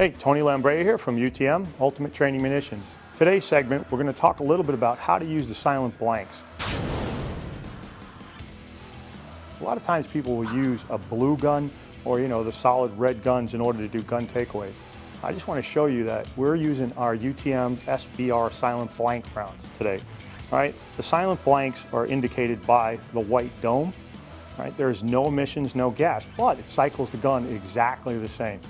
Hey, Tony Lambrea here from UTM Ultimate Training Munitions. Today's segment, we're going to talk a little bit about how to use the silent blanks. A lot of times people will use a blue gun or, the solid red guns in order to do gun takeaways. I just want to show you that we're using our UTM SBR Silent Blank rounds today. All right, the silent blanks are indicated by the white dome. Right, there's no emissions, no gas, but it cycles the gun exactly the same.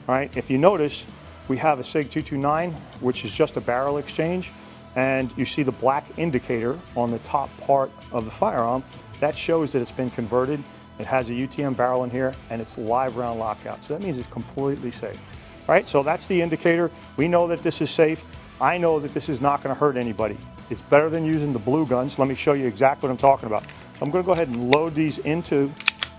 All right, if you notice, we have a SIG 229, which is just a barrel exchange, and you see the black indicator on the top part of the firearm. That shows that it's been converted. It has a UTM barrel in here, and it's live round lockout. So that means it's completely safe. All right, so that's the indicator. We know that this is safe. I know that this is not going to hurt anybody. It's better than using the blue guns. Let me show you exactly what I'm talking about. I'm going to go ahead and load these into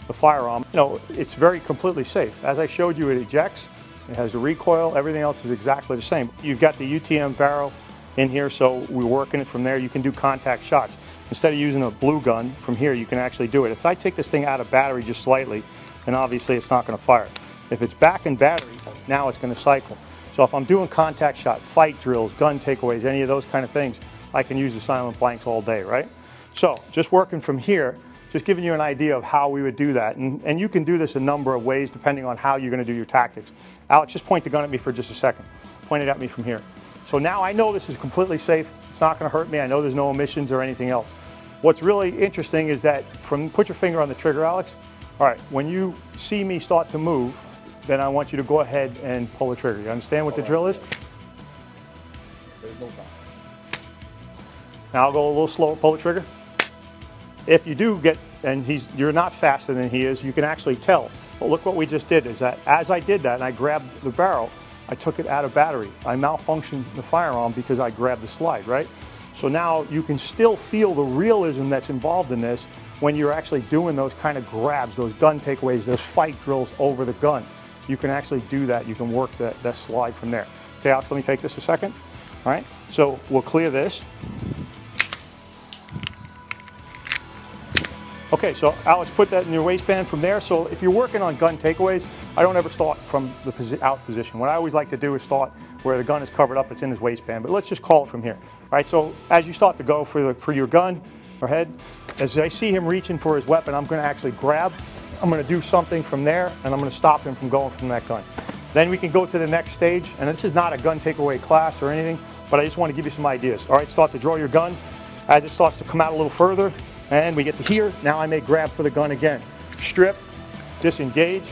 the firearm. It's very completely safe. As I showed you, it ejects. It has the recoil. Everything else is exactly the same. You've got the UTM barrel in here, so we're working it from there. You can do contact shots. Instead of using a blue gun from here, you can actually do it. If I take this thing out of battery just slightly, then obviously it's not going to fire. If it's back in battery, now it's going to cycle. So if I'm doing contact shot, fight drills, gun takeaways, any of those kind of things, I can use the silent blanks all day, right? So just working from here, just giving you an idea of how we would do that. And you can do this a number of ways depending on how you're going to do your tactics. Alex, just point the gun at me for just a second. Point it at me from here. So now I know this is completely safe. It's not going to hurt me. I know there's no emissions or anything else. What's really interesting is that put your finger on the trigger, Alex. All right, when you see me start to move, then I want you to go ahead and pull the trigger. You understand what the drill is? There's no time. Now I'll go a little slower, pull the trigger. If you do get, and you're not faster than he is, you can actually tell. But look what we just did, is that as I did that and I grabbed the barrel, I took it out of battery. I malfunctioned the firearm because I grabbed the slide, right? So now you can still feel the realism that's involved in this when you're actually doing those kind of grabs, those gun takeaways, those fight drills over the gun. You can actually do that. You can work that slide from there. Okay, Alex, let me take this a second. All right, so we'll clear this. Okay, so Alex, put that in your waistband from there. So if you're working on gun takeaways, I don't ever start from the out position. What I always like to do is start where the gun is covered up, it's in his waistband, but let's just call it from here. All right, so as you start to go for your gun or head, as I see him reaching for his weapon, I'm gonna actually grab, I'm gonna do something from there, and I'm gonna stop him from going from that gun. Then we can go to the next stage, and this is not a gun takeaway class or anything, but I just want to give you some ideas. All right, start to draw your gun. As it starts to come out a little further, and we get to here, now I may grab for the gun again. Strip, disengage,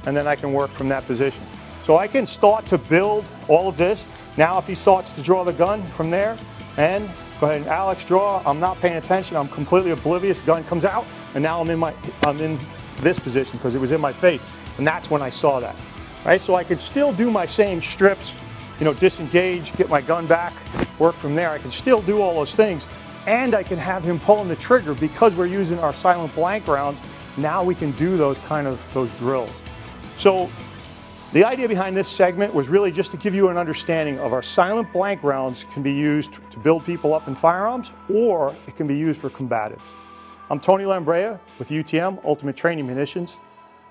and then I can work from that position. So I can start to build all of this. Now if he starts to draw the gun from there, and go ahead and Alex draw, I'm not paying attention, I'm completely oblivious, gun comes out, and now I'm in this position because it was in my face, and that's when I saw that. Right, so I could still do my same strips, disengage, get my gun back, work from there. I can still do all those things, and I can have him pulling the trigger because we're using our silent blank rounds. Now we can do those drills. So the idea behind this segment was really just to give you an understanding of our silent blank rounds can be used to build people up in firearms, or it can be used for combatives. I'm Tony Lambrea with UTM Ultimate Training Munitions,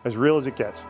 as real as it gets.